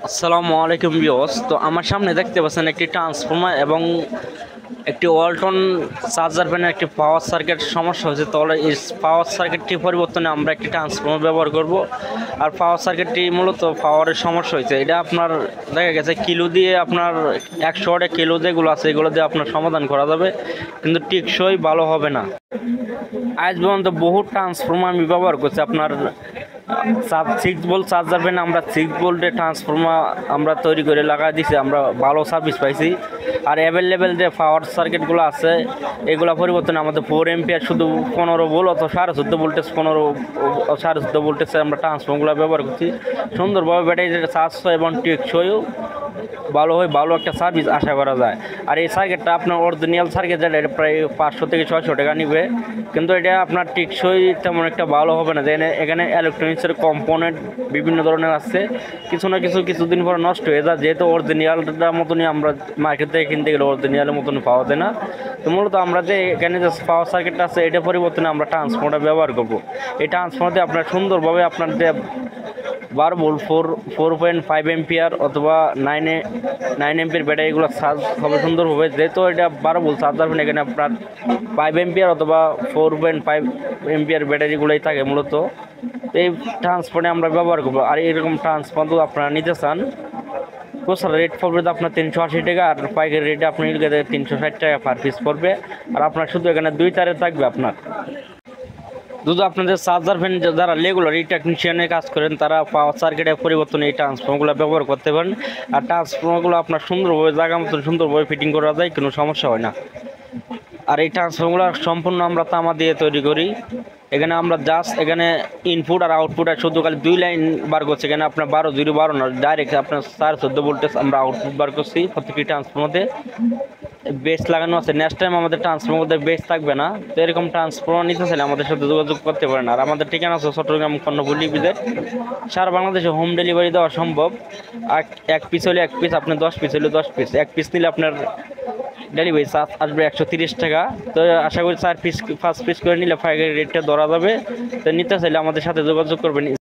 আসসালামু আলাইকুম ভিউয়ার্স। তো আমার সামনে দেখতে পাচ্ছেন একটি ট্রান্সফর্মার এবং একটি ওয়ালটন চার্জার ফ্যানের একটি পাওয়ার সার্কিট সমস্যা হয়েছে। তাহলে এই পাওয়ার সার্কিটটি পরিবর্তনে আমরা একটি ট্রান্সফর্মার ব্যবহার করব। আর পাওয়ার সার্কিটটি মূলত পাওয়ারের সমস্যা হয়েছে, এটা আপনার দেখা গেছে কিলো দিয়ে আপনার 100 কিলো যেগুলো আছে এগুলো দিয়ে আপনার সমাধান করা যাবে, কিন্তু টেকসই ভালো হবে না। আজ পর্যন্ত বহু ট্রান্সফর্মার আমি ব্যবহার করছি। আপনার 6 ভোল্ট চার্জার ফ্যান আমরা 6 ভোল্টের ট্রান্সফর্মার আমরা তৈরি করে লাগাই দিছি, আমরা ভালো সার্ভিস পাইছি। আর অ্যাভেলেবেল যে পাওয়ার সার্কিটগুলো আছে এগুলো পরিবর্তনে আমাদের 4 এম্পিয়ার শুধু 15 ভোল্ট অথবা 14.5 ভোল্টেজ 14.5 ভোল্টেজ আমরা ট্রান্সফর্মারগুলো ব্যবহার করছি। সুন্দরভাবে ব্যাটারি চার্জ হয় এবং টেকসইও ভালো হয়, ভালো একটা সার্ভিস আশা করা যায়। আর এই সার্কিটটা আপনার অরিজিনাল সার্কিট যেটা এটা প্রায় 500 থেকে 600 টাকা নিবে, কিন্তু এটা আপনার টেকসই তেমন একটা ভালো হবে না। এখানে ইলেকট্রনিক্সের কম্পোনেন্ট বিভিন্ন ধরনের আছে, কিছু না কিছুদিন পরে নষ্ট হয়ে যায়, যেহেতু অরিজিনালটার মতনই আমরা মার্কেট থেকে কিনতে গেলে অরিজিনালের মতন পাওয়া যায় না। তো মূলত আমরা যে এখানে যে পাওয়ার সার্কিটটা আছে এটা পরিবর্তনে আমরা ট্রান্সফর্মারটা ব্যবহার করব। এই ট্রান্সফর্মারতে আপনার সুন্দরভাবে আপনার যে 12 ভোল্ট 4.5 এম্পিয়ার অথবা 9 এম্পিয়ার ব্যাটারিগুলো চার্জ হবে সুন্দরভাবে। যেহেতু এটা 12 ভোল্ট চার্জার ফ্যান, এখানে আপনার 5 এম্পিয়ার অথবা 4.5 এম্পিয়ার ব্যাটারিগুলোই থাকে মূলত। এই ট্রান্সফর্মারে আমরা ব্যবহার করবো। আর এরকম ট্রান্সফর্মার আপনারা নিতে চান, খুচরা রেট পড়বে আপনার 380 টাকা, আর পাইকারি রেটে আপনি 360 টাকা পার পিস পড়বে। আর আপনার শুধু এখানে 2 তারে থাকবে। আপনার যদি আপনাদের চার্জার ফ্যান যারা রেগুলার এই টেকনিশিয়ানের কাজ করেন তারা পাওয়ার সার্কিটের পরিবর্তনে এই ট্রান্সফর্মারগুলো ব্যবহার করতে পারেন। আর ট্রান্সফর্মারগুলো আপনার সুন্দরভাবে জায়গা মতন সুন্দরভাবে ফিটিং করা যায়, কোনো সমস্যা হয় না। আর এই ট্রান্সফর্মারগুলো সম্পূর্ণ আমরা তামা দিয়ে তৈরি করি। এখানে আমরা জাস্ট এখানে ইনপুট আর আউটপুট আর শুধু খালি 2 লাইন বার করছি। এখানে আপনার 12 না, ডাইরেক্ট আপনার 4-14 ভোল্টেজ আমরা আউটপুট বার করছি প্রত্যেকটি ট্রান্সফর্মারে। বেস লাগানো আছে। নেক্সট টাইম আমাদের ট্রান্সফর্মার বেস থাকবে না। তো এরকম ট্রান্সফর্মার নিতে চাইলে আমাদের সাথে যোগাযোগ করতে পারেন। আর আমাদের ঠিকানা আছে চট্টগ্রাম কর্ণফুলী বিজেট। সারা বাংলাদেশে হোম ডেলিভারি দেওয়া সম্ভব। এক পিস হলে এক পিস, আপনি 10 পিস হলে 10 পিস, এক পিস নিলে আপনার ডেলিভারি চার্জ আসবে 130 টাকা। তো আশা করি 4 পিস 5 পিস করে নিলে পাইকারি রেটটা ধরা যাবে। তো নিতে চাইলে আমাদের সাথে যোগাযোগ করবেন।